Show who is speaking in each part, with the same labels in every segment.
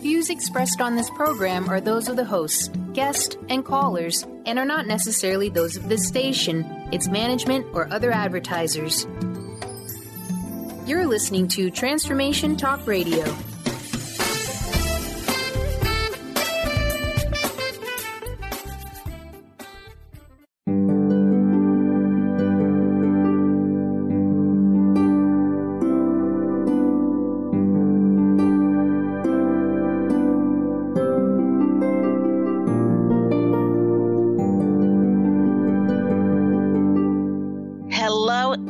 Speaker 1: views expressed on this program are those of the hosts, guests, and callers, and are not necessarily those of this station, its management, or other advertisers. You're listening to Transformation Talk Radio.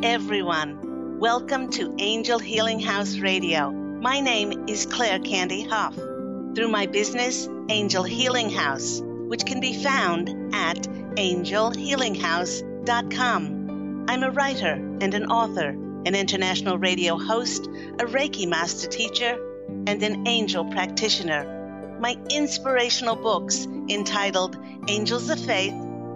Speaker 2: Everyone, welcome to Angel Healing House Radio. My name is Claire Candy Hough. Through my business, Angel Healing House, which can be found at angelhealinghouse.com. I'm a writer and an author, an international radio host, a Reiki master teacher, and an angel practitioner. My inspirational books entitled Angels of Faith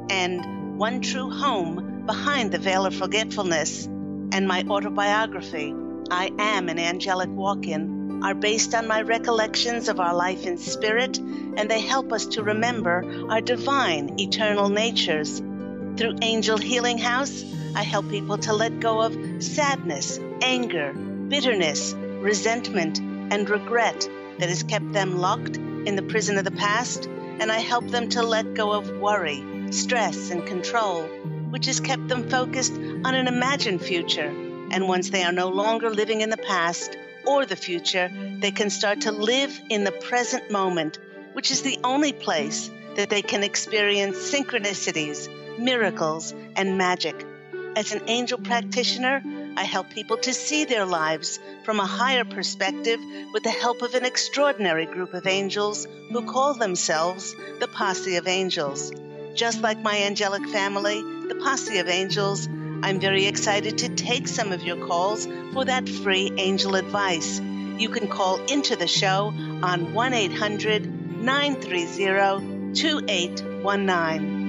Speaker 2: and One True Home Behind the Veil of Forgetfulness, and my autobiography, I Am an Angelic Walk-In, are based on my recollections of our life in spirit, and they help us to remember our divine, eternal natures. Through Angel Healing House, I help people to let go of sadness, anger, bitterness, resentment, and regret that has kept them locked in the prison of the past, and I help them to let go of worry, stress, and control, which has kept them focused on an imagined future. And once they are no longer living in the past or the future, they can start to live in the present moment, which is the only place that they can experience synchronicities, miracles, and magic. As an angel practitioner, I help people to see their lives from a higher perspective with the help of an extraordinary group of angels who call themselves the Posse of Angels. Just like my angelic family, the Posse of Angels, I'm very excited to take some of your calls for that free angel advice. You can call into the show on 1-800-930-2819.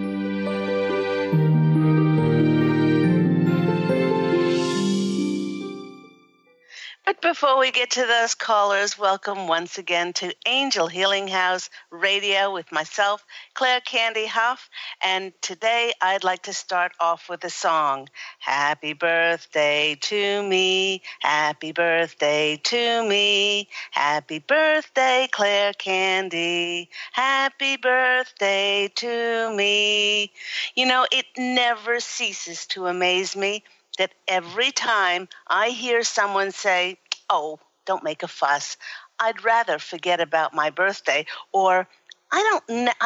Speaker 2: But before we get to those callers, welcome once again to Angel Healing House Radio with myself, Claire Candy Hough. And today I'd like to start off with a song. Happy birthday to me, happy birthday to me, happy birthday, Claire Candy, happy birthday to me. You know, it never ceases to amaze me that every time I hear someone say, "Oh, don't make a fuss, I'd rather forget about my birthday," or I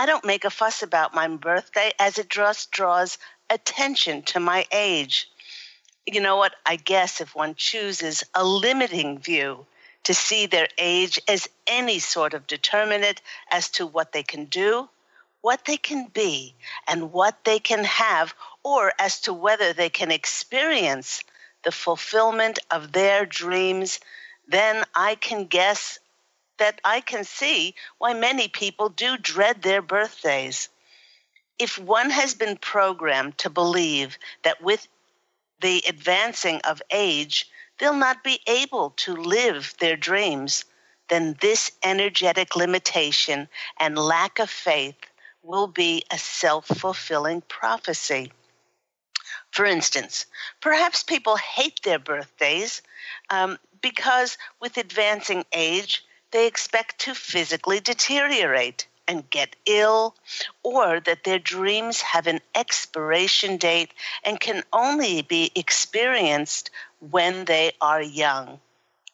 Speaker 2: don't make a fuss about my birthday as it just draws attention to my age. You know what? I guess if one chooses a limiting view to see their age as any sort of determinant as to what they can do, what they can be, and what they can have, or as to whether they can experience the fulfillment of their dreams, then I can guess that I can see why many people do dread their birthdays. If one has been programmed to believe that with the advancing of age, they'll not be able to live their dreams, then this energetic limitation and lack of faith will be a self-fulfilling prophecy. For instance, perhaps people hate their birthdays because with advancing age, they expect to physically deteriorate and get ill, or that their dreams have an expiration date and can only be experienced when they are young.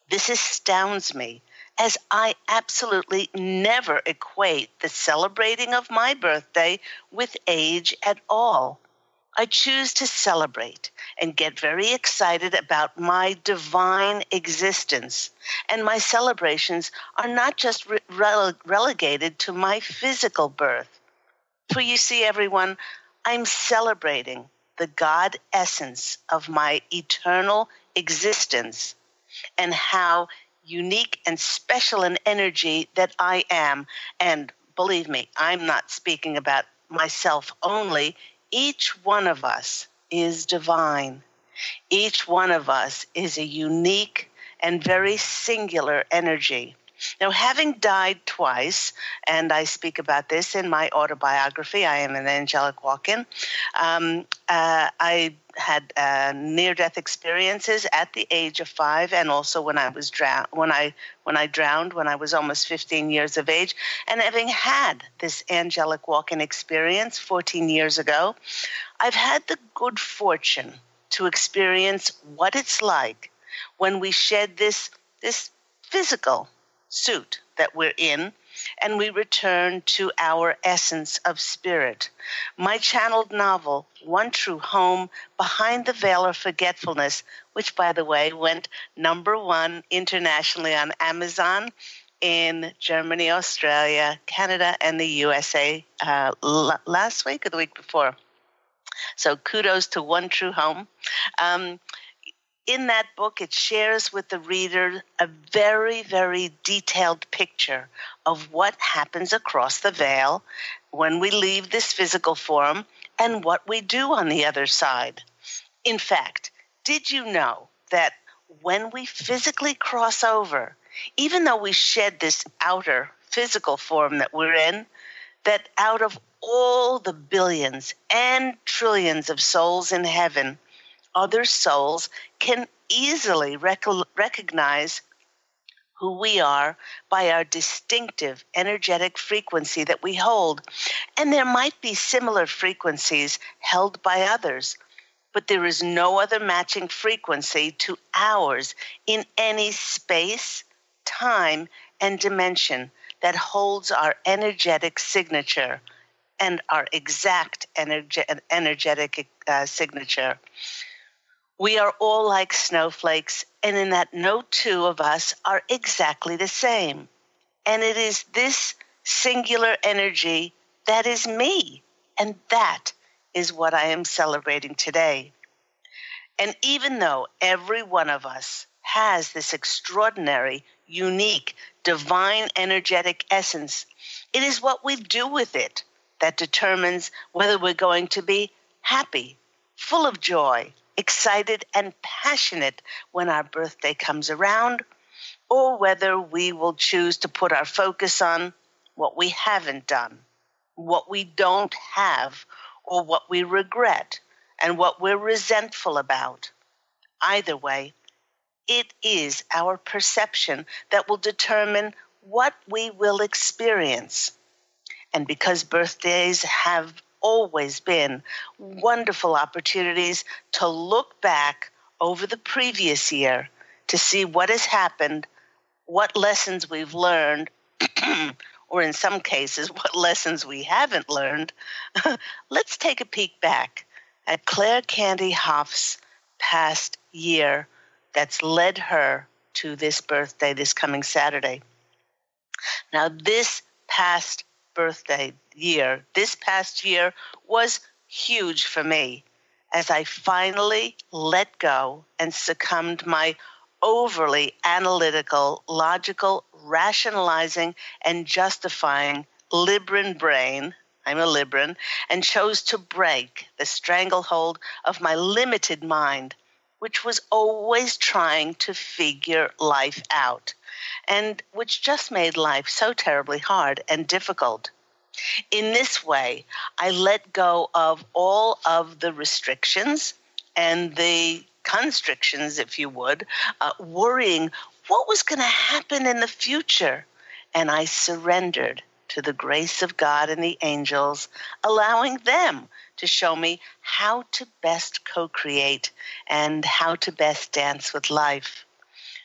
Speaker 2: This astounds me, as I absolutely never equate the celebrating of my birthday with age at all. I choose to celebrate and get very excited about my divine existence. And my celebrations are not just relegated to my physical birth. For you see, everyone, I'm celebrating the God essence of my eternal existence and how unique and special an energy that I am. And believe me, I'm not speaking about myself only. Each one of us is divine. Each one of us is a unique and very singular energy. Now, having died twice, and I speak about this in my autobiography, I Am an Angelic Walk-In, I had near-death experiences at the age of 5, and also when I was when I drowned when I was almost 15 years of age. And having had this angelic walk-in experience 14 years ago, I've had the good fortune to experience what it's like when we shed this physical suit that we're in, and we return to our essence of spirit. My channeled novel, One True Home, Behind the Veil of Forgetfulness, which, by the way, went #1 internationally on Amazon in Germany, Australia, Canada, and the USA last week or the week before. So kudos to One True Home. In that book, it shares with the reader a very, very detailed picture of what happens across the veil when we leave this physical form and what we do on the other side. In fact, did you know that when we physically cross over, even though we shed this outer physical form that we're in, that out of all the billions and trillions of souls in heaven, other souls can easily recognize who we are by our distinctive energetic frequency that we hold. And there might be similar frequencies held by others, but there is no other matching frequency to ours in any space, time, and dimension that holds our energetic signature and our exact energetic signature. We are all like snowflakes, and in that no two of us are exactly the same. And it is this singular energy that is me, and that is what I am celebrating today. And even though every one of us has this extraordinary, unique, divine energetic essence, it is what we do with it that determines whether we're going to be happy, full of joy, excited and passionate when our birthday comes around, or whether we will choose to put our focus on what we haven't done, what we don't have, or what we regret, and what we're resentful about. Either way, it is our perception that will determine what we will experience. And because birthdays have always been wonderful opportunities to look back over the previous year to see what has happened, what lessons we've learned, or in some cases, what lessons we haven't learned, let's take a peek back at Claire Candy Hough's past year that's led her to this birthday this coming Saturday. Now, this past year was huge for me as I finally let go and succumbed my overly analytical, logical, rationalizing, and justifying Libran brain, I'm a Libran, and chose to break the stranglehold of my limited mind, which was always trying to figure life out, and which just made life so terribly hard and difficult. In this way, I let go of all of the restrictions and the constrictions, if you would, worrying what was going to happen in the future. And I surrendered to the grace of God and the angels, allowing them to show me how to best co-create and how to best dance with life.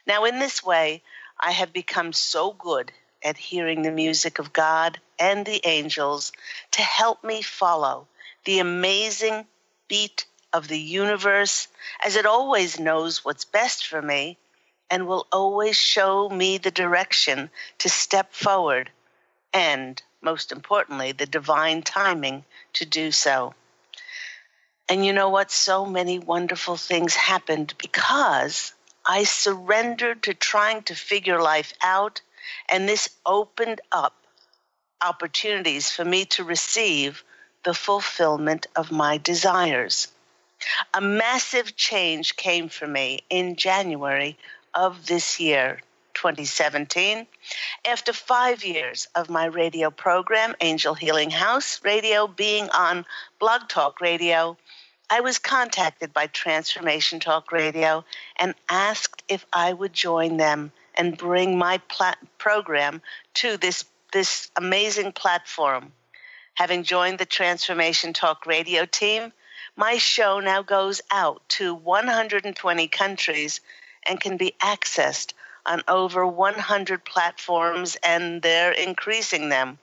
Speaker 2: Now, in this way, I have become so good at hearing the music of God and the angels to help me follow the amazing beat of the universe, as it always knows what's best for me and will always show me the direction to step forward and, most importantly, the divine timing to do so. And you know what? So many wonderful things happened because I surrendered to trying to figure life out, and this opened up opportunities for me to receive the fulfillment of my desires. A massive change came for me in January of this year, 2017. After 5 years of my radio program, Angel Healing House Radio, being on Blog Talk Radio, I was contacted by Transformation Talk Radio and asked if I would join them and bring my program to this amazing platform. Having joined the Transformation Talk Radio team, my show now goes out to 120 countries and can be accessed on over 100 platforms, and they're increasing them.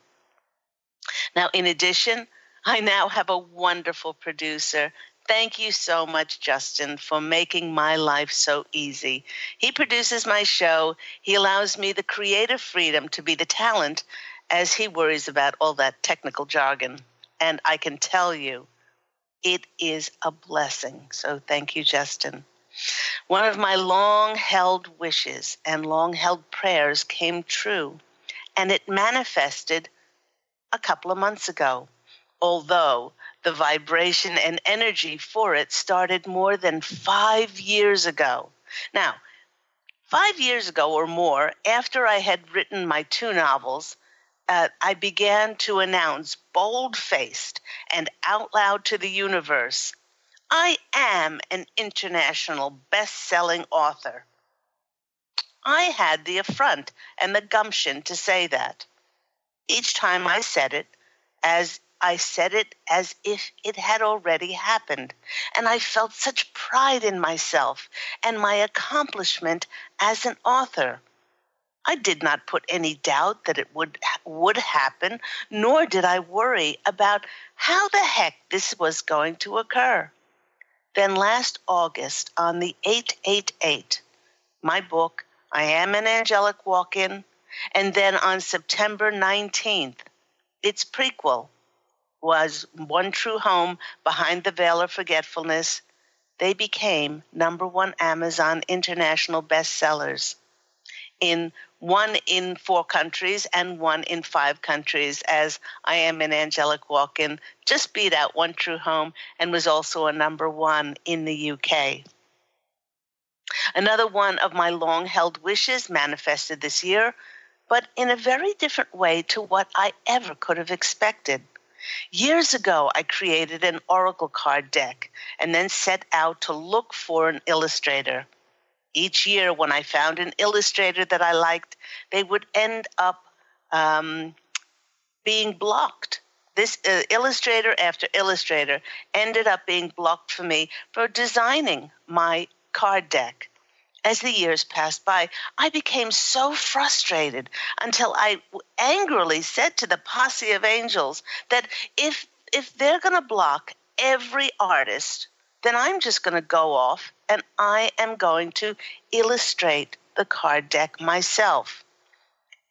Speaker 2: Now, in addition, I now have a wonderful producer. Thank you so much, Justin, for making my life so easy. He produces my show. He allows me the creative freedom to be the talent as he worries about all that technical jargon. And I can tell you, it is a blessing. So thank you, Justin. One of my long-held wishes and long-held prayers came true, and it manifested a couple of months ago, although the vibration and energy for it started more than 5 years ago. Now, 5 years ago or more, after I had written my 2 novels, I began to announce bold-faced and out loud to the universe, I am an international best-selling author. I had the affront and the gumption to say that. Each time I said it as if it had already happened, and I felt such pride in myself and my accomplishment as an author. I did not put any doubt that it would happen, nor did I worry about how the heck this was going to occur. Then last August, on the 888, my book, I Am an Angelic Walk-In, and then on September 19th, its prequel was One True Home Behind the Veil of Forgetfulness. They became #1 Amazon international bestsellers. One in 4 countries and 1 in 5 countries, as I Am an Angelic Walk-In just beat out One True Home and was also a #1 in the UK. Another one of my long-held wishes manifested this year, but in a very different way to what I ever could have expected. Years ago, I created an oracle card deck and then set out to look for an illustrator. Each year, when I found an illustrator that I liked, they would end up being blocked. This illustrator after illustrator ended up being blocked for me for designing my card deck. As the years passed by, I became so frustrated until I angrily said to the posse of angels that if they're going to block every artist, then I'm just going to go off and I am going to illustrate the card deck myself.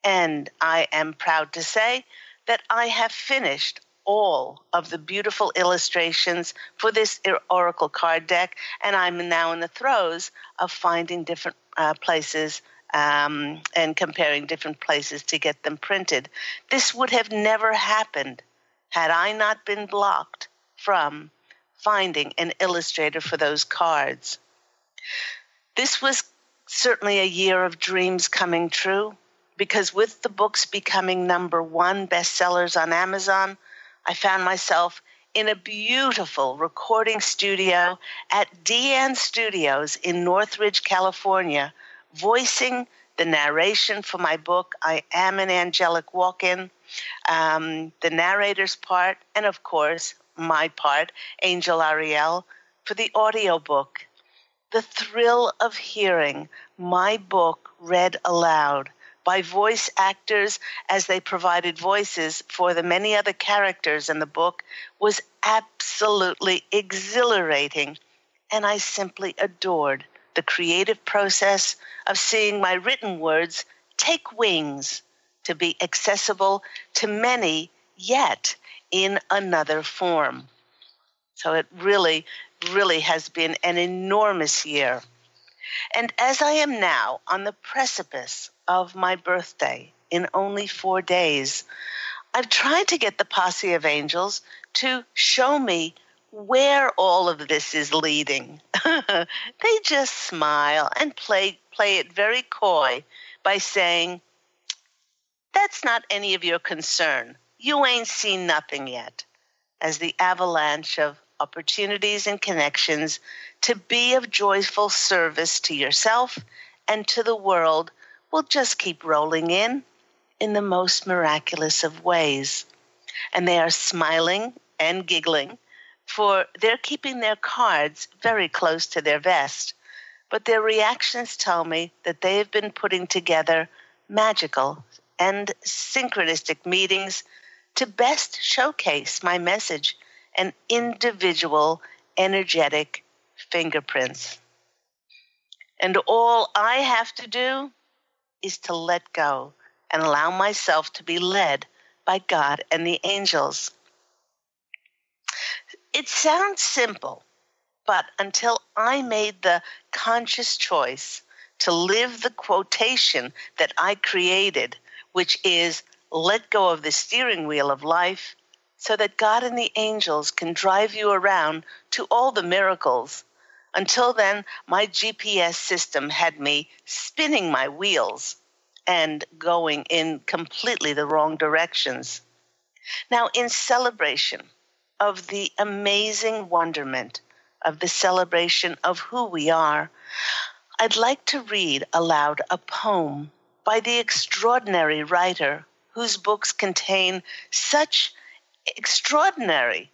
Speaker 2: And I am proud to say that I have finished all of the beautiful illustrations for this oracle card deck, and I'm now in the throes of finding different places and comparing different places to get them printed. This would have never happened had I not been blocked from finding an illustrator for those cards. This was certainly a year of dreams coming true, because with the books becoming #1 bestsellers on Amazon, I found myself in a beautiful recording studio at Deanne Studios in Northridge, California, voicing the narration for my book, I Am an Angelic Walk-In, the narrator's part, and of course, my part, Angel Ariel, for the audiobook. The thrill of hearing my book read aloud by voice actors as they provided voices for the many other characters in the book was absolutely exhilarating, and I simply adored the creative process of seeing my written words take wings to be accessible to many, yet in another form. So it really, really has been an enormous year. And as I am now on the precipice of my birthday in only 4 days, I've tried to get the posse of angels to show me where all of this is leading. They just smile and play it very coy, by saying, "That's not any of your concern. You ain't seen nothing yet," as the avalanche of opportunities and connections to be of joyful service to yourself and to the world will just keep rolling in the most miraculous of ways. And they are smiling and giggling, for they're keeping their cards very close to their vest. But their reactions tell me that they have been putting together magical and synchronistic meetings to best showcase my message and individual energetic fingerprints. And all I have to do is to let go and allow myself to be led by God and the angels. It sounds simple, but until I made the conscious choice to live the quotation that I created, which is, "Let go of the steering wheel of life so that God and the angels can drive you around to all the miracles." Until then, my GPS system had me spinning my wheels and going in completely the wrong directions. Now, in celebration of the amazing wonderment of the celebration of who we are, I'd like to read aloud a poem by the extraordinary writer whose books contain such extraordinary,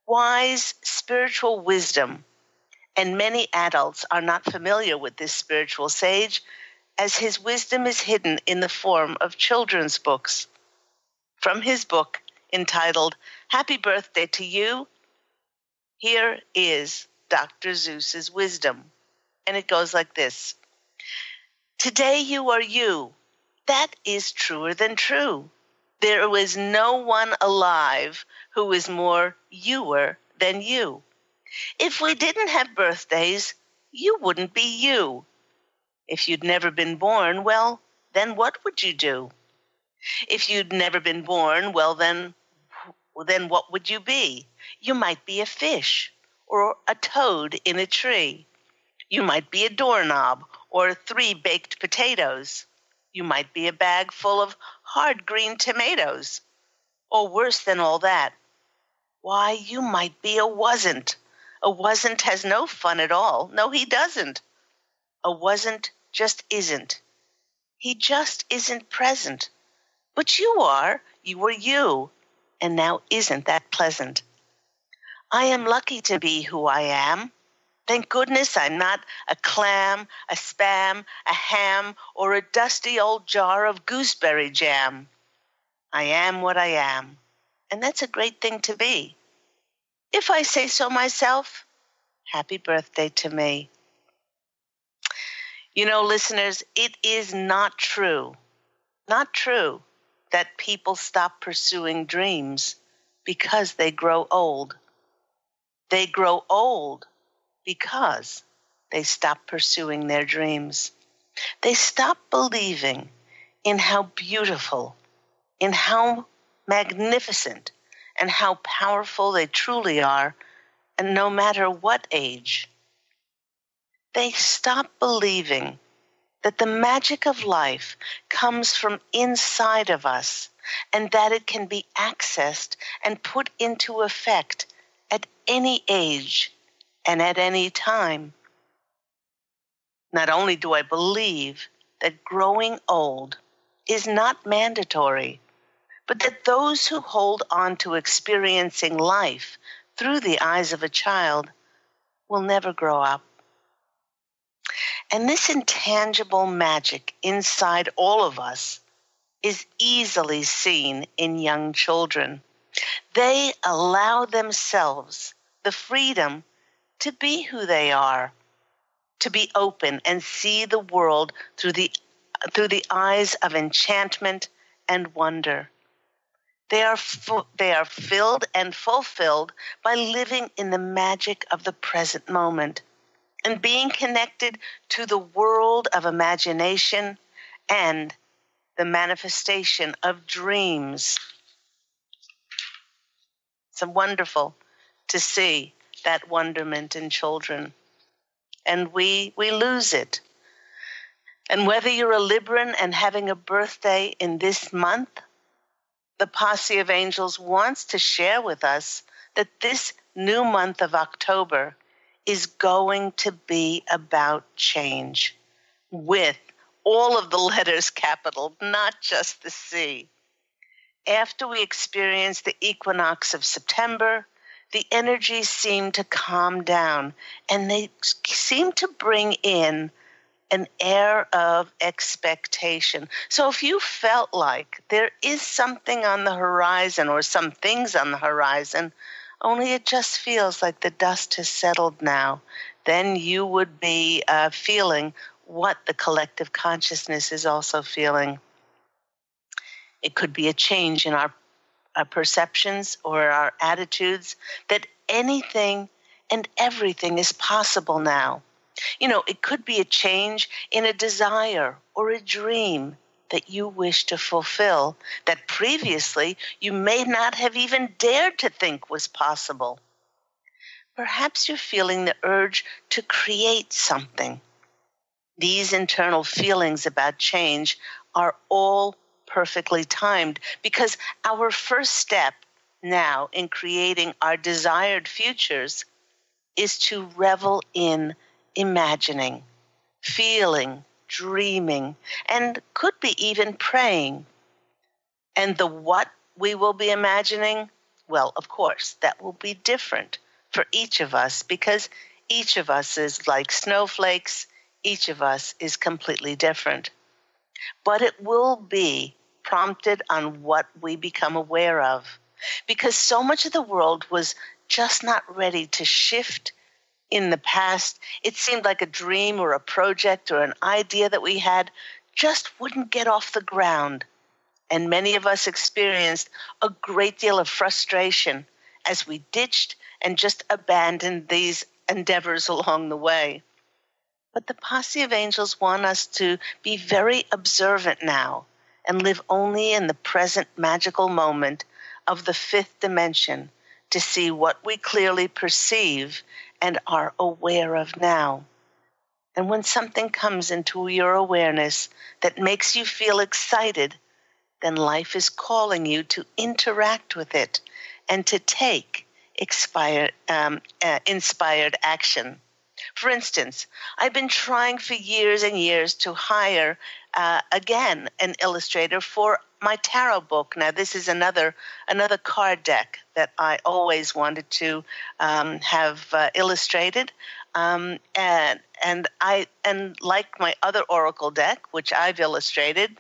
Speaker 2: wise spiritual wisdom, and many adults are not familiar with this spiritual sage, as his wisdom is hidden in the form of children's books. From his book entitled Happy Birthday to You, here is Dr. Seuss's wisdom. And it goes like this. Today you are you. That is truer than true. There is no one alive who is more youer than you. If we didn't have birthdays, you wouldn't be you. If you'd never been born, well, then what would you do? If you'd never been born, well, then what would you be? You might be a fish or a toad in a tree. You might be a doorknob or 3 baked potatoes. You might be a bag full of hard green tomatoes. Or worse than all that, why, you might be a wasn't. A wasn't has no fun at all. No, he doesn't. A wasn't just isn't. He just isn't present. But you are. You were you. And now isn't that pleasant? I am lucky to be who I am. Thank goodness I'm not a clam, a spam, a ham, or a dusty old jar of gooseberry jam. I am what I am, and that's a great thing to be. If I say so myself, happy birthday to me. You know, listeners, it is not true that people stop pursuing dreams because they grow old. They grow old because they stop pursuing their dreams. They stop believing in how beautiful, in how magnificent, and how powerful they truly are, and no matter what age. They stop believing that the magic of life comes from inside of us and that it can be accessed and put into effect at any age and at any time. Not only do I believe that growing old is not mandatory, but that those who hold on to experiencing life through the eyes of a child will never grow up. And this intangible magic inside all of us is easily seen in young children. They allow themselves the freedom to be who they are, to be open and see the world through the eyes of enchantment and wonder. They are filled and fulfilled by living in the magic of the present moment and being connected to the world of imagination and the manifestation of dreams. It's wonderful to see that wonderment in children. And we lose it. And whether you're a Libran and having a birthday in this month, the Posse of Angels wants to share with us that this new month of October is going to be about change, with all of the letters capital, not just the C. After we experience the equinox of September, the energies seem to calm down, and they seem to bring in an air of expectation. So if you felt like there is something on the horizon or some things on the horizon, only it just feels like the dust has settled now, then you would be feeling what the collective consciousness is also feeling. It could be a change in our perceptions or our attitudes, that anything and everything is possible now. It could be a change in a desire or a dream that you wish to fulfill that previously you may not have even dared to think was possible. Perhaps you're feeling the urge to create something. These internal feelings about change are all perfectly timed, because our first step now in creating our desired futures is to revel in imagining, feeling, dreaming, and could be even praying. And the what we will be imagining, well, of course, that will be different for each of us, because each of us is like snowflakes, each of us is completely different. But it will be prompted on what we become aware of, because so much of the world was just not ready to shift. In the past, it seemed like a dream or a project or an idea that we had just wouldn't get off the ground. And many of us experienced a great deal of frustration as we ditched and just abandoned these endeavors along the way. But the Posse of Angels want us to be very observant now and live only in the present magical moment of the fifth dimension, to see what we clearly perceive and are aware of now. And when something comes into your awareness that makes you feel excited, then life is calling you to interact with it and to take inspired action. For instance, I've been trying for years and years to hire, again, an illustrator for my tarot book. Now, this is another card deck that I always wanted to have illustrated. And like my other oracle deck, which I've illustrated,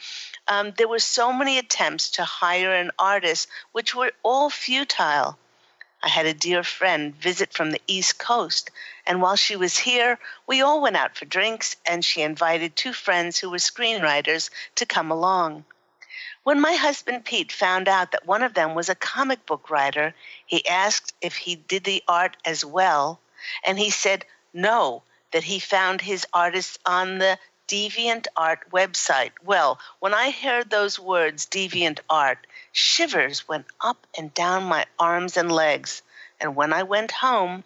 Speaker 2: there were so many attempts to hire an artist, which were all futile. I had a dear friend visit from the East Coast, and while she was here, we all went out for drinks, and she invited two friends who were screenwriters to come along. When my husband Pete found out that one of them was a comic book writer, he asked if he did the art as well, and he said no, that he found his artists on the DeviantArt website. Well, when I heard those words, DeviantArt, shivers went up and down my arms and legs. And when I went home,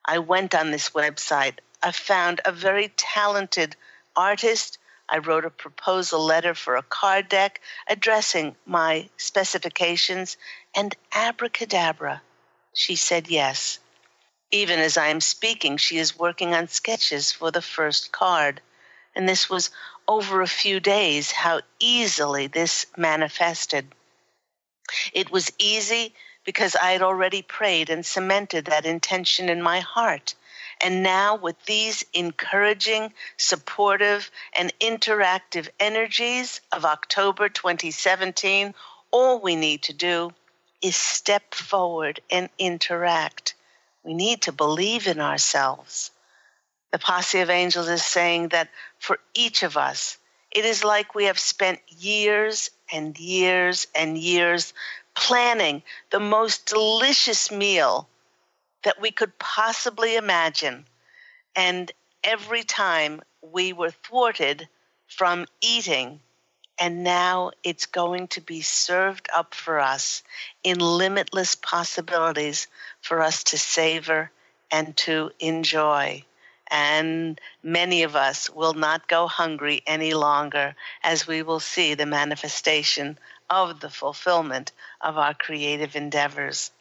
Speaker 2: I went on this website. I found a very talented artist. I wrote a proposal letter for a card deck addressing my specifications, and abracadabra, she said yes. Even as I am speaking, she is working on sketches for the first card. And this was over a few days, how easily this manifested. It was easy because I had already prayed and cemented that intention in my heart. And now, with these encouraging, supportive, and interactive energies of October 2017, all we need to do is step forward and interact. We need to believe in ourselves. The Posse of Angels is saying that for each of us, it is like we have spent years and years and years planning the most delicious meal that we could possibly imagine. And every time we were thwarted from eating, and now it's going to be served up for us in limitless possibilities for us to savor and to enjoy. and many of us will not go hungry any longer, as we will see the manifestation of the fulfillment of our creative endeavors.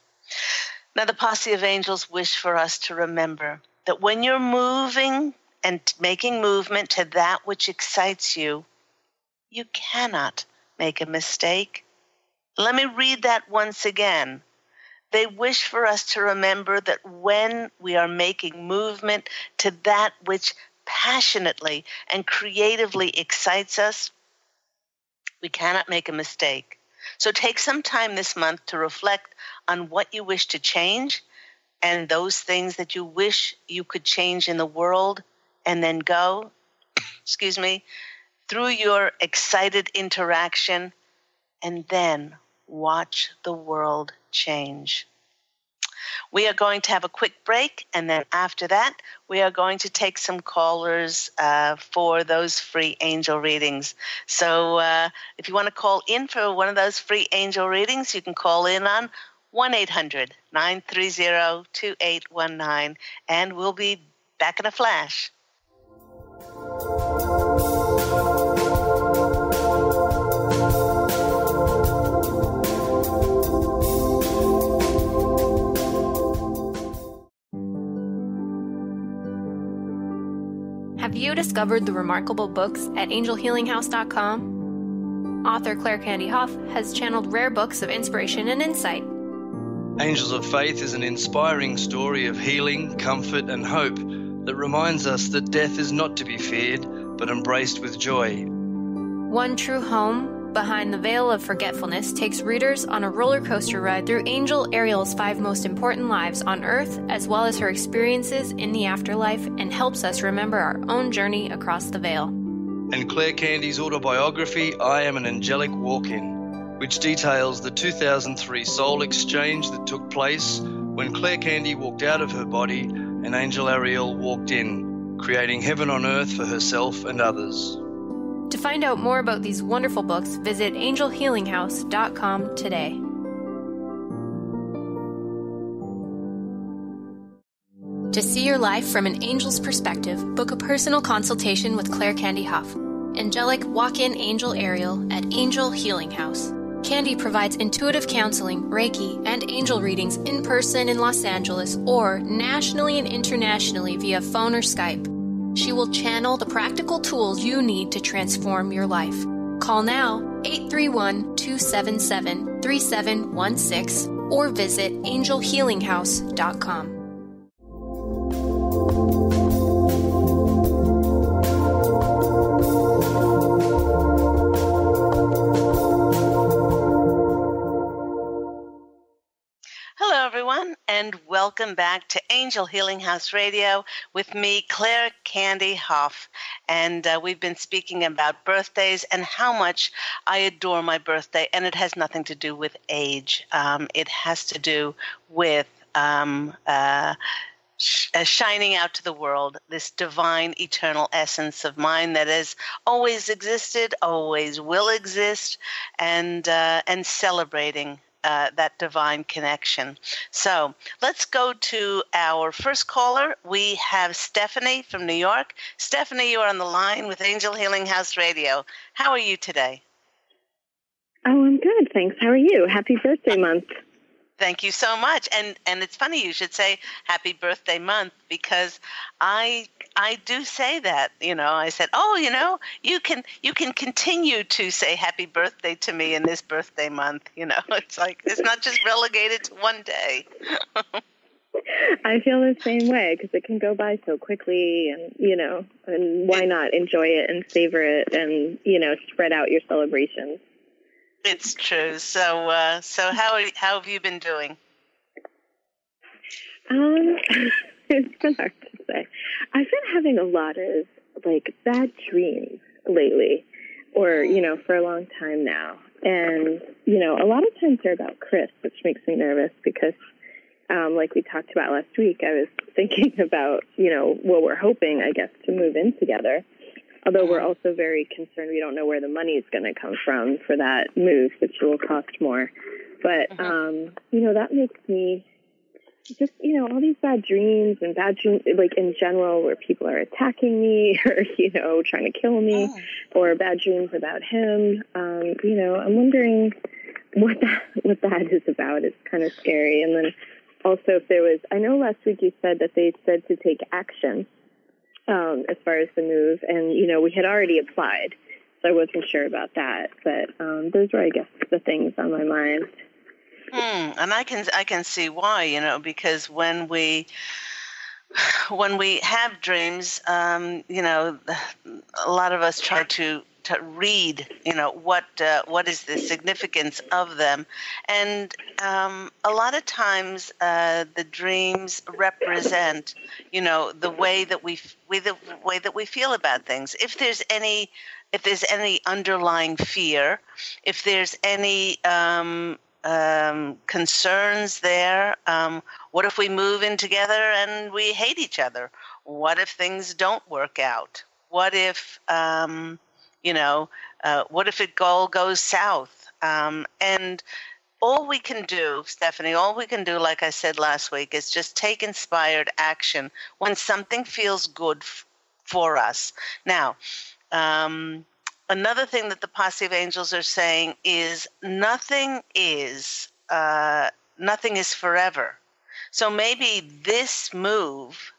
Speaker 2: Now, the posse of angels wish for us to remember that when you're moving and making movement to that which excites you, you cannot make a mistake. Let me read that once again. They wish for us to remember that when we are making movement to that which passionately and creatively excites us, we cannot make a mistake. So take some time this month to reflect on what you wish to change and those things that you wish you could change in the world, and then go, through your excited interaction, and then watch the world change. We are going to have a quick break, and then after that, we are going to take some callers for those free angel readings. So if you want to call in for one of those free angel readings, you can call in on 1-800-930-2819, and we'll be back in a flash.
Speaker 3: Have you discovered the remarkable books at angelhealinghouse.com? Author Claire Candy Hough has channeled rare books of inspiration and insight.
Speaker 4: Angels of Faith is an inspiring story of healing, comfort, and hope that reminds us that death is not to be feared, but embraced with joy.
Speaker 3: One True Home, Behind the Veil of Forgetfulness, takes readers on a roller coaster ride through Angel Ariel's 5 most important lives on Earth, as well as her experiences in the afterlife, and helps us remember our own journey across the veil.
Speaker 4: And Claire Candy's autobiography, I Am an Angelic Walk-In, which details the 2003 soul exchange that took place when Claire Candy walked out of her body and Angel Ariel walked in, creating heaven on earth for herself and others.
Speaker 3: To find out more about these wonderful books, visit angelhealinghouse.com today. To see your life from an angel's perspective, book a personal consultation with Claire Candy Hough, Angelic Walk-In Angel Ariel at Angel Healing House. Candy provides intuitive counseling, Reiki, and angel readings in person in Los Angeles or nationally and internationally via phone or Skype. She will channel the practical tools you need to transform your life. Call now, 831-277-3716, or visit angelhealinghouse.com.
Speaker 2: Hello, everyone, and welcome back to Angel Healing House Radio with me, Claire Candy Hough. And we've been speaking about birthdays and how much I adore my birthday, and it has nothing to do with age. It has to do with shining out to the world, this divine, eternal essence of mine that has always existed, always will exist, and celebrating that divine connection. So let's go to our first caller. We have Stephanie from New York. Stephanie, you are on the line with Angel Healing House Radio. How are you today?
Speaker 5: Oh, I'm good, thanks. How are you? Happy birthday month.
Speaker 2: Thank you so much. And it's funny you should say happy birthday month, because I do say that, I said, you can continue to say happy birthday to me in this birthday month. It's like, it's not just relegated to one day.
Speaker 5: I feel the same way, because it can go by so quickly, and, and why not enjoy it and savor it and, spread out your celebrations.
Speaker 2: It's true. So how have you been doing?
Speaker 5: It's been hard to say. I've been having a lot of bad dreams lately, or for a long time now, and a lot of times they're about Chris, which makes me nervous because, like we talked about last week, I was thinking about we're hoping, I guess, to move in together. Although we're also very concerned, we don't know where the money is going to come from for that move, which will cost more. But, that makes me just, all these bad dreams, like in general, where people are attacking me or, trying to kill me, or bad dreams about him. I'm wondering what that is about. It's kind of scary. And then also I know last week you said that they said to take action as far as the move. And, we had already applied, so I wasn't sure about that. But those were, I guess, the things on my mind.
Speaker 2: And I can see why, because when we have dreams, a lot of us try to read, what is the significance of them, and a lot of times the dreams represent, the way that we feel about things. If there's any underlying fear, if there's any concerns there. What if we move in together and we hate each other? What if things don't work out? What if, what if it all goes south? And all we can do, Stephanie, like I said last week, is just take inspired action when something feels good for us. Now, another thing that the posse of angels are saying is nothing is forever. So maybe this move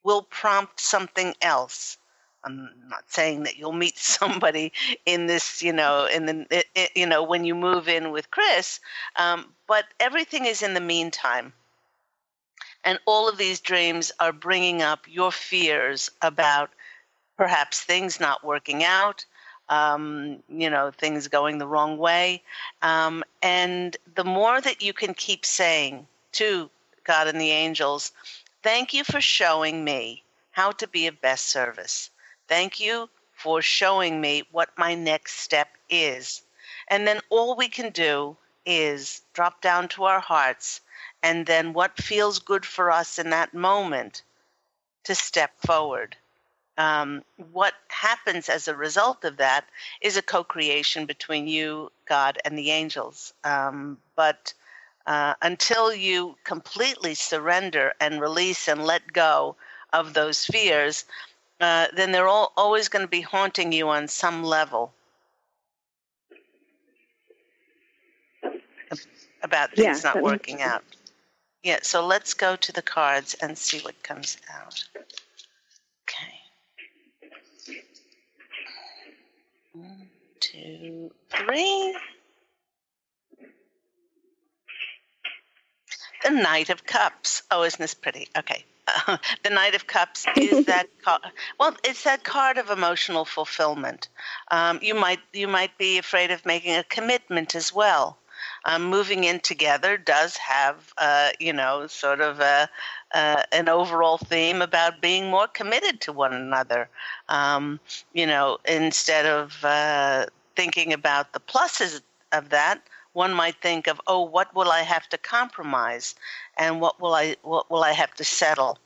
Speaker 2: will prompt something else. I'm not saying that you'll meet somebody in this, when you move in with Chris, but everything is in the meantime. And all of these dreams are bringing up your fears about perhaps things not working out, things going the wrong way. And the more that you can keep saying to God and the angels, thank you for showing me how to be of best service. Thank you for showing me what my next step is. And then all we can do is drop down to our hearts, and then what feels good for us in that moment to step forward. What happens as a result of that is a co-creation between you, God, and the angels. But until you completely surrender and release and let go of those fears, then they're always going to be haunting you on some level about things not working out. Yeah, so let's go to the cards and see what comes out. Okay. 1, 2, 3. The Knight of Cups. Oh, isn't this pretty? Okay. The Knight of Cups is that it's that card of emotional fulfillment. You might be afraid of making a commitment as well. Moving in together does have, sort of an overall theme about being more committed to one another. Instead of thinking about the pluses of that, one might think of, what will I have to compromise, and what will I have to settle,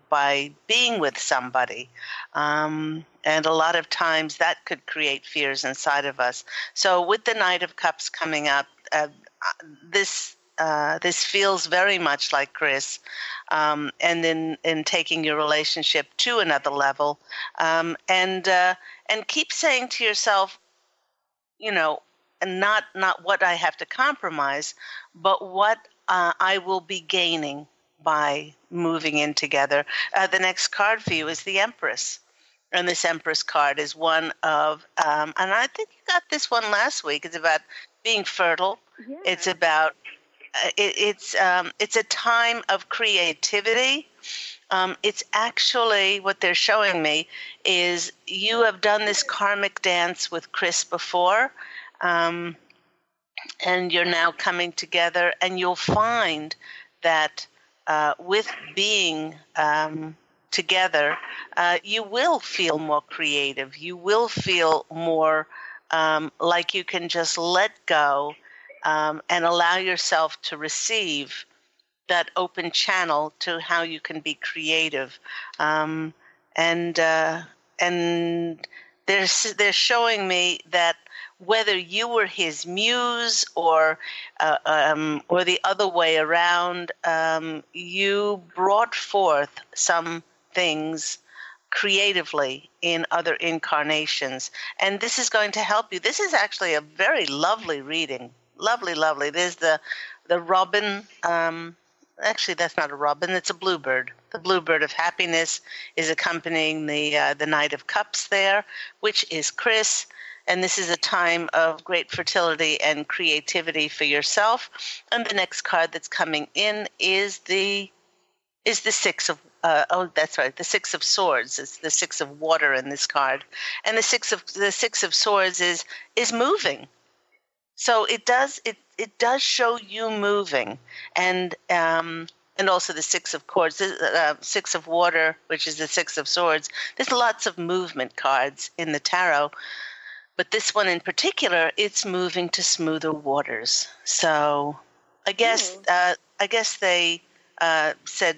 Speaker 2: by being with somebody. And a lot of times that could create fears inside of us. So with the Knight of Cups coming up, this feels very much like Chris, and in taking your relationship to another level, and keep saying to yourself, and not what I have to compromise, but what I will be gaining by moving in together. The next card for you is the Empress. And this Empress card is one of, and I think you got this one last week. It's about being fertile. Yeah. It's about, it's a time of creativity. It's actually, what they're showing me is you have done this karmic dance with Chris before, and you're now coming together, and you'll find that with being together, you will feel more creative. You will feel more like you can just let go and allow yourself to receive that open channel to how you can be creative. And they're showing me that whether you were his muse or the other way around, you brought forth some things creatively in other incarnations. And this is going to help you. This is actually a very lovely reading. Lovely, lovely. There's the robin. Actually, that's not a robin. It's a bluebird. The bluebird of happiness is accompanying the Knight of Cups there, which is Chris. And this is a time of great fertility and creativity for yourself. And the next card that's coming in is the Six of that's right, the Six of Swords. It's the Six of Water in this card, and the Six of Swords is moving. So it does show you moving, and also the Six of Swords, Six of Water, which is the Six of Swords. There's lots of movement cards in the tarot, but this one in particular, it's moving to smoother waters. So I guess they said,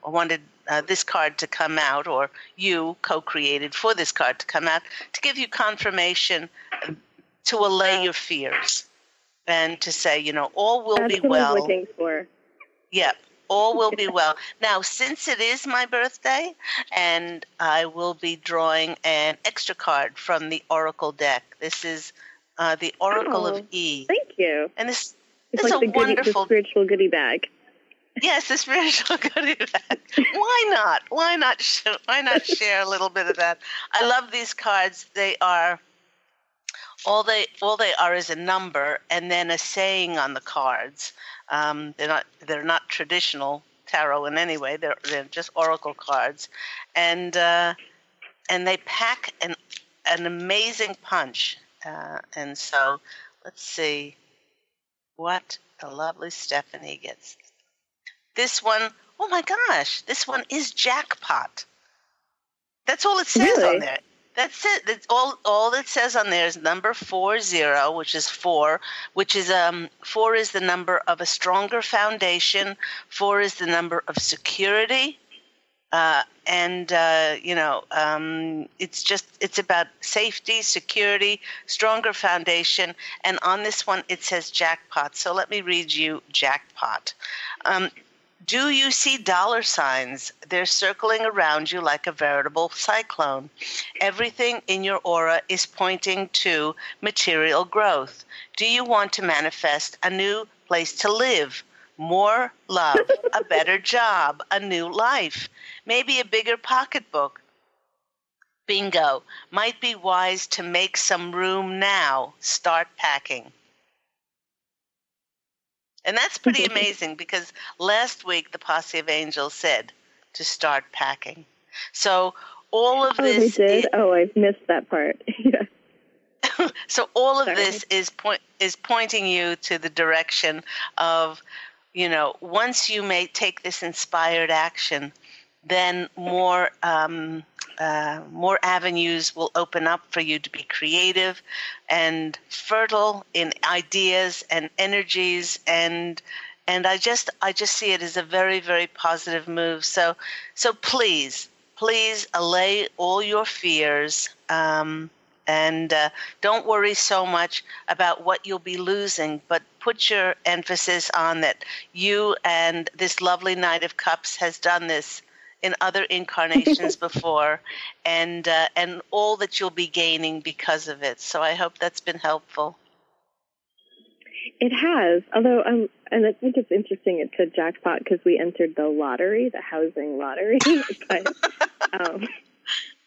Speaker 2: wanted this card to come out, or you co-created for this card to come out, to give you confirmation, to allay your fears, and to say, all will be well.
Speaker 5: That's what I was looking for.
Speaker 2: Yeah, all will be well. Now, since it is my birthday, and I will be drawing an extra card from the Oracle deck. This is the Oracle of E.
Speaker 5: Thank you.
Speaker 2: And this
Speaker 5: it's
Speaker 2: is
Speaker 5: like
Speaker 2: a wonderful
Speaker 5: the spiritual goodie bag.
Speaker 2: Yes, the spiritual goodie bag. Why not? Why not share a little bit of that? I love these cards. They are all they are is a number and then a saying on the cards. They're not traditional tarot in any way. They're just oracle cards, and they pack an amazing punch. And so let's see what the lovely Stephanie gets. This one, oh my gosh, this one is jackpot. That's all it says on there. That's it. That's all it says on there is number 40, which is 4, which is 4 is the number of a stronger foundation. 4 is the number of security. It's about safety, security, stronger foundation. And on this one, it says jackpot. So let me read you jackpot. Do you see dollar signs? They're circling around you like a veritable cyclone. Everything in your aura is pointing to material growth. Do you want to manifest a new place to live? More love, a better job, a new life, maybe a bigger pocketbook. Bingo. Might be wise to make some room now. Start packing. And that's pretty amazing because last week the Posse of Angels said to start packing. So all of this...
Speaker 5: Oh, they did? I've missed that part. Yeah.
Speaker 2: So all of this is pointing you to the direction of, once you may take this inspired action, then more avenues will open up for you to be creative and fertile in ideas and energies, and I just see it as a very, very positive move. So please allay all your fears, and don't worry so much about what you'll be losing, but put your emphasis on that you and this lovely Knight of Cups has done this in other incarnations before, and all that you'll be gaining because of it. So I hope that's been helpful.
Speaker 5: It has, although and I think it's interesting it said jackpot because we entered the lottery, the housing lottery. But,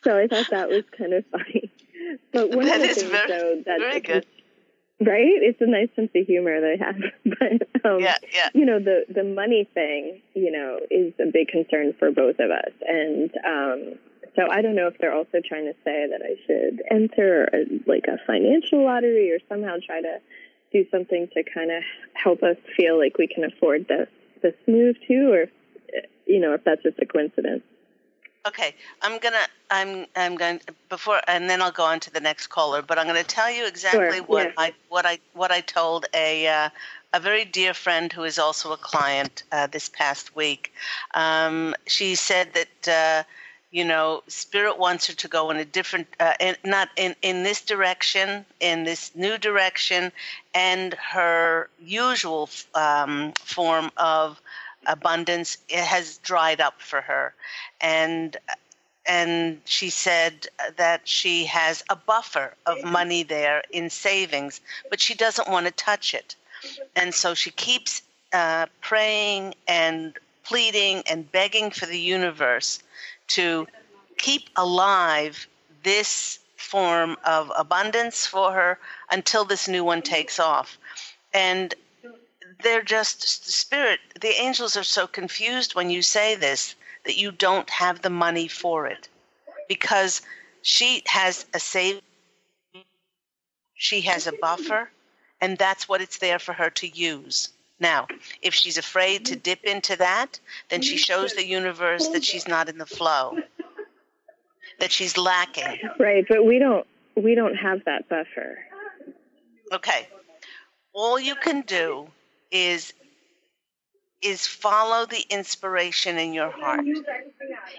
Speaker 5: so I thought that was kind of funny. But one of the things, though, that's
Speaker 2: very good.
Speaker 5: Right? It's a nice sense of humor they have. But, the money thing, is a big concern for both of us. And so I don't know if they're also trying to say that I should enter a financial lottery or somehow try to do something to kind of help us feel like we can afford this move too, or, if that's just a coincidence.
Speaker 2: Okay, I'm going before, and then I'll go on to the next caller. But I'm going to tell you exactly what I told a very dear friend who is also a client this past week. She said that Spirit wants her to go in a different, not in this direction, in this new direction, and her usual form of abundance has dried up for her. And she said that she has a buffer of money there in savings, but she doesn't want to touch it. And so she keeps praying and pleading and begging for the universe to keep alive this form of abundance for her until this new one takes off. And they're just, Spirit, the angels are so confused when you say this, that you don't have the money for it. Because she has a save, she has a buffer, and that's what it's there for her to use. Now, if she's afraid to dip into that, then she shows the universe that she's not in the flow, that she's lacking.
Speaker 5: Right, but we don't have that buffer.
Speaker 2: Okay. All you can do is follow the inspiration in your heart,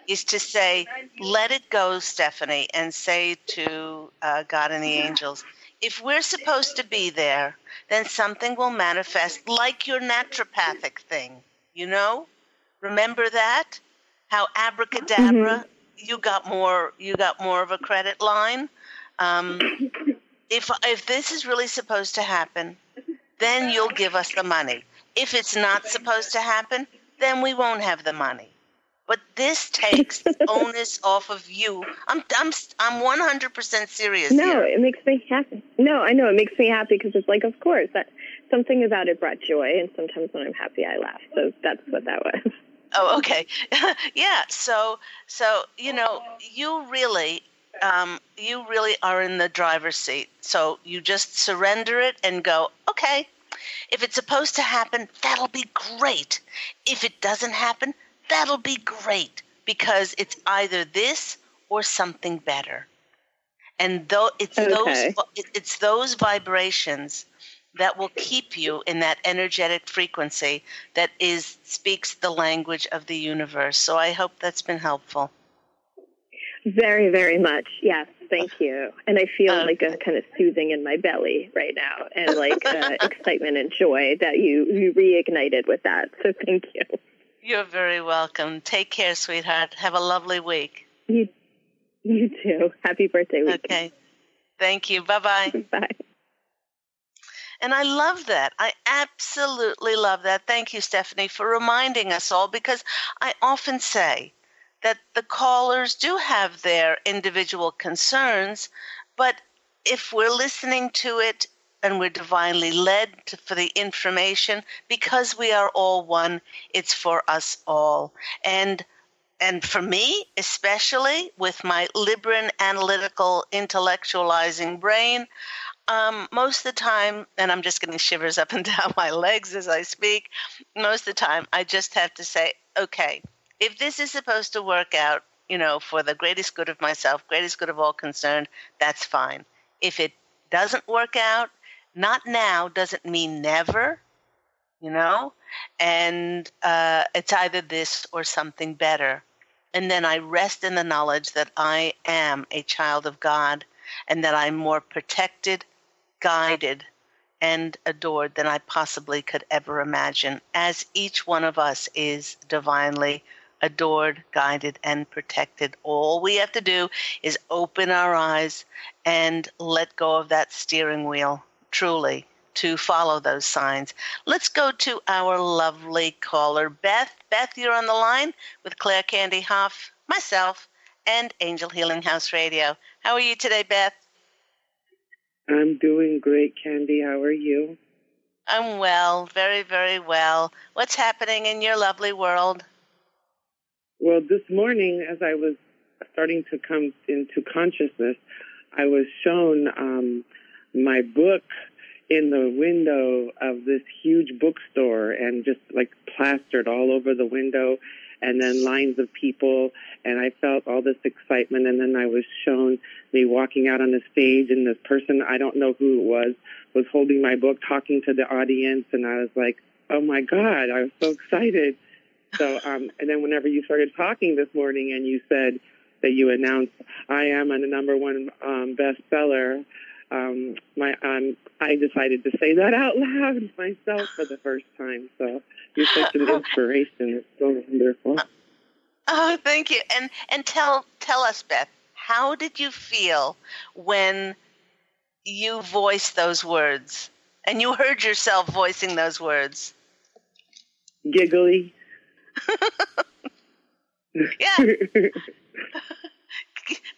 Speaker 2: is to say, let it go, Stephanie, and say to God and the angels, if we're supposed to be there, then something will manifest like your naturopathic thing, Remember that? How abracadabra, you got more of a credit line. If this is really supposed to happen, then you'll give us the money. If it's not supposed to happen, then we won't have the money. But this takes the onus off of you. I'm 100% serious here.
Speaker 5: No, it makes me happy. No, I know it makes me happy because it's like, of course, that something about it brought joy, and sometimes when I'm happy, I laugh. So that's what that was.
Speaker 2: Oh, okay. Yeah. So you really are in the driver's seat. So you just surrender it and go, okay. If it's supposed to happen, that'll be great. If it doesn't happen, that'll be great, because it's either this or something better. And it's those vibrations that will keep you in that energetic frequency that speaks the language of the universe. So I hope that's been helpful.
Speaker 5: Very, very much. Yes. Thank you. And I feel like a kind of soothing in my belly right now, and like excitement and joy that you reignited with that. So thank you.
Speaker 2: You're very welcome. Take care, sweetheart. Have a lovely week.
Speaker 5: You too. Happy birthday week.
Speaker 2: Okay. Thank you. Bye-bye.
Speaker 5: Bye.
Speaker 2: And I love that. I absolutely love that. Thank you, Stephanie, for reminding us all, because I often say that the callers do have their individual concerns, but if we're listening to it and we're divinely led for the information, because we are all one, it's for us all. And for me, especially with my Libran analytical intellectualizing brain, most of the time, and I'm just getting shivers up and down my legs as I speak, most of the time I just have to say, okay, if this is supposed to work out, for the greatest good of myself, greatest good of all concerned, that's fine. If it doesn't work out, not now doesn't mean never, and it's either this or something better. And then I rest in the knowledge that I am a child of God, and that I'm more protected, guided, and adored than I possibly could ever imagine, as each one of us is divinely adored, guided, and protected. All we have to do is open our eyes and let go of that steering wheel, truly, to follow those signs. Let's go to our lovely caller, Beth. Beth, you're on the line with Claire Candy Hough, myself, and Angel Healing House Radio. How are you today, Beth?
Speaker 6: I'm doing great, Candy. How are you?
Speaker 2: I'm well, very, very well. What's happening in your lovely world?
Speaker 6: Well, this morning, as I was starting to come into consciousness, I was shown my book in the window of this huge bookstore, and just like plastered all over the window, and then lines of people, and I felt all this excitement. And then I was shown me walking out on the stage, and this person, I don't know who it was holding my book, talking to the audience, and I was like, oh my God, I was so excited. So, and then whenever you started talking this morning and you said, that you announced I am a number one bestseller, I decided to say that out loud myself for the first time. So you're such an inspiration. It's so wonderful.
Speaker 2: Oh, thank you. And tell us, Beth, how did you feel when you voiced those words and you heard yourself voicing those words?
Speaker 6: Giggly.
Speaker 2: Yeah.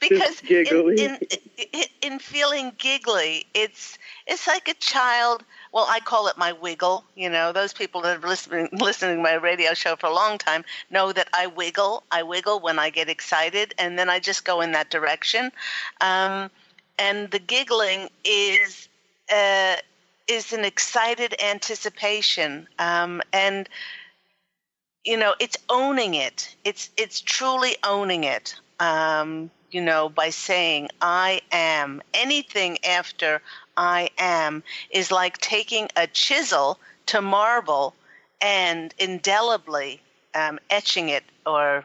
Speaker 2: Because in feeling giggly, it's like a child. Well, I call it my wiggle. You know, those people that have listening to my radio show for a long time know that I wiggle. I wiggle when I get excited, and then I just go in that direction. And the giggling is an excited anticipation, and you know, it's owning it. It's truly owning it. You know, by saying I am. Anything after I am is like taking a chisel to marble and indelibly etching it or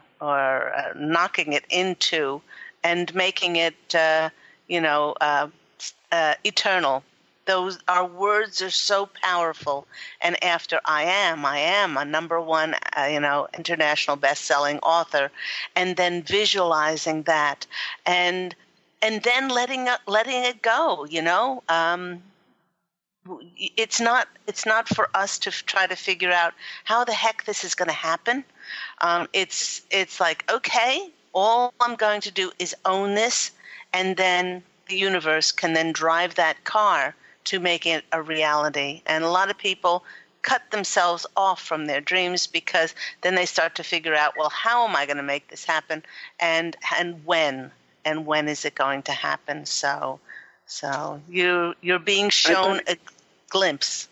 Speaker 2: knocking it into and making it, eternal. Our words are so powerful. And after I am a number one, international best-selling author, and then visualizing that, and then letting it go. You know, it's not for us to try to figure out how the heck this is going to happen. It's like, okay, all I'm going to do is own this, and then the universe can then drive that car to make it a reality. And a lot of people cut themselves off from their dreams because then they start to figure out, well, how am I going to make this happen? And when is it going to happen? So you're being shown a glimpse.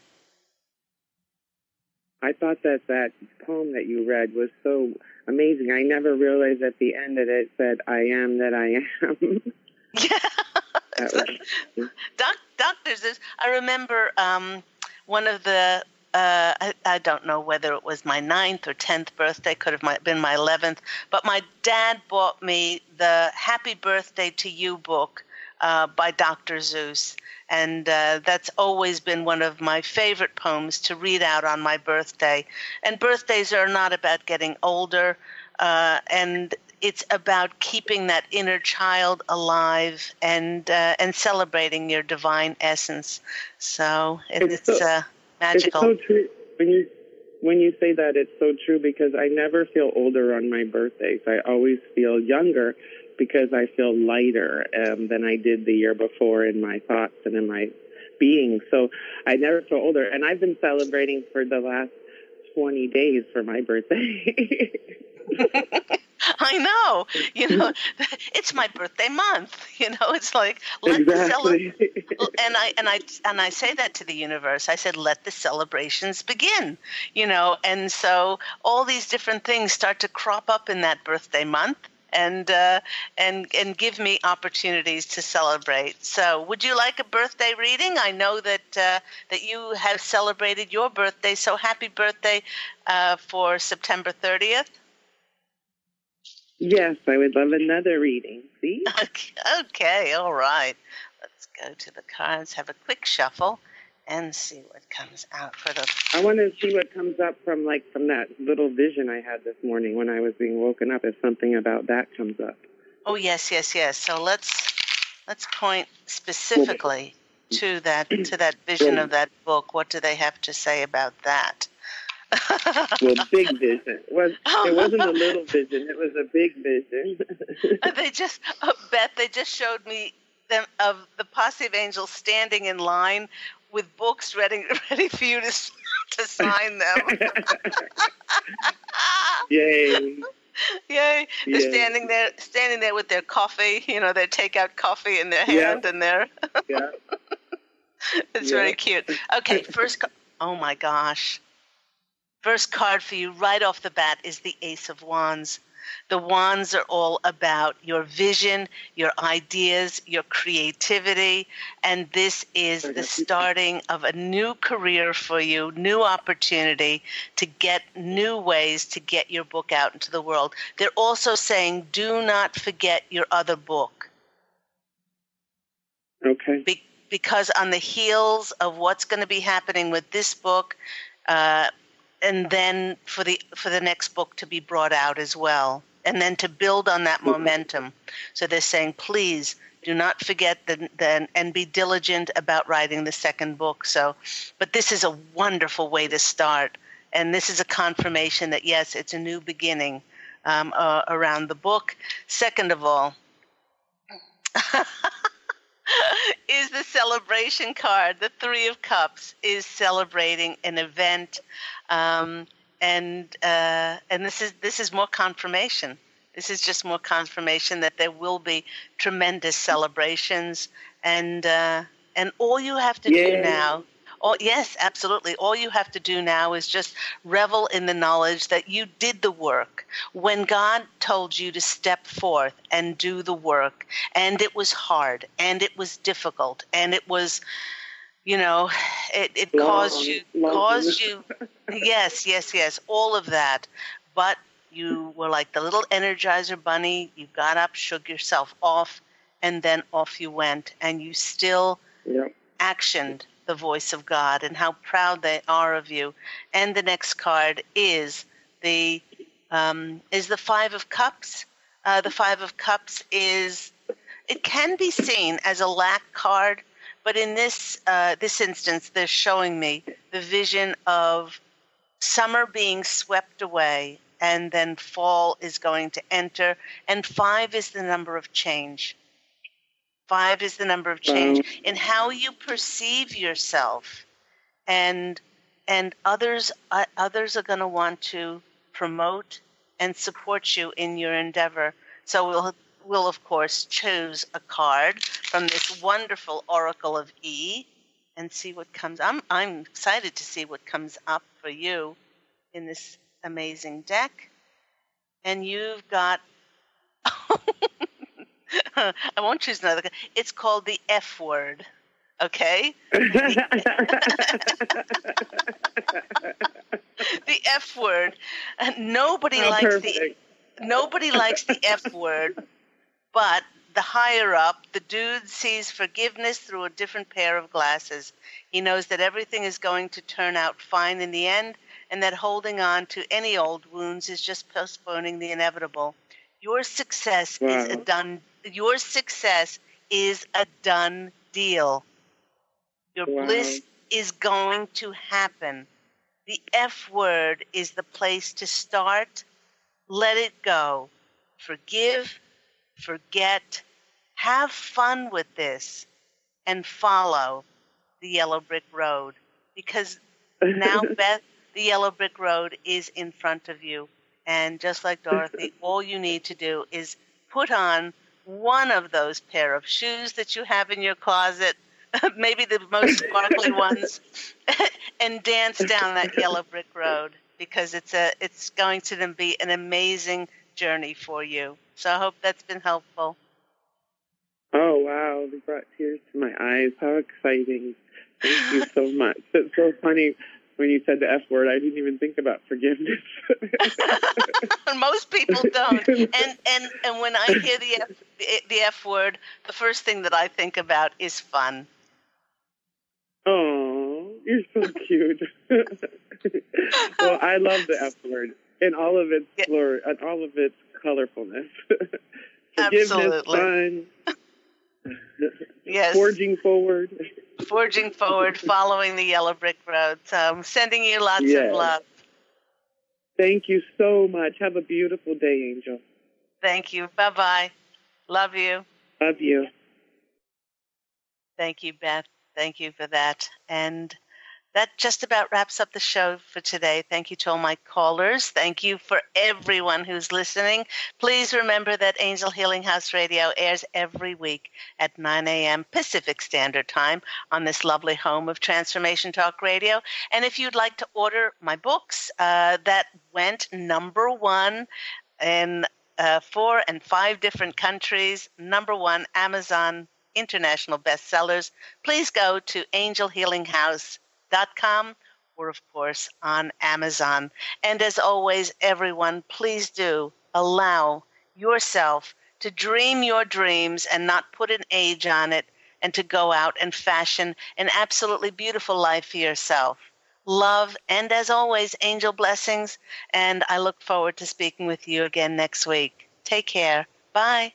Speaker 6: I thought that poem that you read was so amazing. I never realized at the end that it said, I am that I am.
Speaker 2: Yeah. Doctors, I remember one of the, I don't know whether it was my 9th or 10th birthday, could have been my 11th, but my dad bought me the Happy Birthday to You book by Dr. Seuss. And that's always been one of my favorite poems to read out on my birthday. And birthdays are not about getting older, and it's about keeping that inner child alive and celebrating your divine essence. So it's magical.
Speaker 6: It's so true. When you say that, it's so true, because I never feel older on my birthdays. I always feel younger because I feel lighter than I did the year before in my thoughts and in my being. So I never feel older. And I've been celebrating for the last 20 days for my birthday.
Speaker 2: I know, it's my birthday month. It's like let
Speaker 6: exactly.
Speaker 2: and I say that to the universe. I said, let the celebrations begin. And so all these different things start to crop up in that birthday month, and give me opportunities to celebrate. So, would you like a birthday reading? I know that you have celebrated your birthday. So, happy birthday for September 30th.
Speaker 6: Yes, I would love another reading, please.
Speaker 2: Okay, all right. Let's go to the cards, have a quick shuffle, and see what comes out for the...
Speaker 6: I want to see what comes up from that little vision I had this morning when I was being woken up, if something about that comes up.
Speaker 2: Oh, yes. So let's point specifically to that vision of that book. What do they have to say about that?
Speaker 6: Well, big vision. It wasn't a little vision. It was a big vision.
Speaker 2: Beth, they just showed me them of the posse of angels standing in line with books ready for you to sign them.
Speaker 6: Yay!
Speaker 2: Yay! They're standing there with their coffee. Their takeout coffee in their hand, and their.
Speaker 6: Yeah.
Speaker 2: It's very cute. Okay, first. Oh my gosh. First card for you right off the bat is the Ace of Wands. The wands are all about your vision, your ideas, your creativity, and this is the starting of a new career for you, new opportunity to get new ways to get your book out into the world. They're also saying, do not forget your other book.
Speaker 6: Okay.
Speaker 2: Because on the heels of what's going to be happening with this book, and then for the next book to be brought out as well, and then to build on that momentum. So they're saying, please do not forget and be diligent about writing the second book. But this is a wonderful way to start, and this is a confirmation that yes, it's a new beginning around the book. Second of all, is the celebration card. The Three of Cups is celebrating an event, and this is more confirmation. This is just more confirmation that there will be tremendous celebrations, and all you have to do now. Oh, yes, absolutely. All you have to do now is just revel in the knowledge that you did the work when God told you to step forth and do the work. And it was hard, and it was difficult, and it was, it caused you, yes, all of that. But you were like the little Energizer bunny. You got up, shook yourself off, and then off you went. And you still actioned the voice of God, and how proud they are of you. And the next card is the Five of Cups. The Five of Cups it can be seen as a lack card, but in this instance, they're showing me the vision of summer being swept away, and then fall is going to enter, and 5 is the number of change. 5 is the number of change in how you perceive yourself, and others are going to want to promote and support you in your endeavor. So we'll of course choose a card from this wonderful Oracle of E and see what comes. I'm excited to see what comes up for you in this amazing deck, and you've got. I won't choose another. It's called the F word. Okay? The F word. Nobody likes the F word, but the higher up, the dude sees forgiveness through a different pair of glasses. He knows that everything is going to turn out fine in the end, and that holding on to any old wounds is just postponing the inevitable. Your success is a done. Your success is a done deal. Your bliss is going to happen. The F word is the place to start. Let it go. Forgive, forget, have fun with this, and follow the yellow brick road. Because now, Beth, the yellow brick road is in front of you. And just like Dorothy, all you need to do is put on one of those pair of shoes that you have in your closet, maybe the most sparkly ones, and dance down that yellow brick road, because it's going to be an amazing journey for you. So I hope that's been helpful.
Speaker 6: Oh, wow. They brought tears to my eyes. How exciting. Thank you so much. It's so funny. When you said the F word, I didn't even think about forgiveness.
Speaker 2: Most people don't. And when I hear the F word, the first thing that I think about is fun.
Speaker 6: Oh, you're so cute. Well, I love the F word in all of its glory, and all of its colorfulness. Forgiveness,
Speaker 2: absolutely.
Speaker 6: Fun.
Speaker 2: Yes.
Speaker 6: Forging forward,
Speaker 2: following the yellow brick road. So I'm sending you lots of love.
Speaker 6: Thank you so much. Have a beautiful day, Angel.
Speaker 2: Thank you. Bye-bye. Love you.
Speaker 6: Love you.
Speaker 2: Thank you, Beth. Thank you for that. And that just about wraps up the show for today. Thank you to all my callers. Thank you for everyone who's listening. Please remember that Angel Healing House Radio airs every week at 9 a.m. Pacific Standard Time on this lovely home of Transformation Talk Radio. And if you'd like to order my books, that went number 1 in 4 and 5 different countries, #1 Amazon international bestsellers. Please go to angelhealinghouse.com or, of course, on Amazon. And as always, everyone, please do allow yourself to dream your dreams and not put an age on it, and to go out and fashion an absolutely beautiful life for yourself. Love, and as always, angel blessings, and I look forward to speaking with you again next week. Take care. Bye.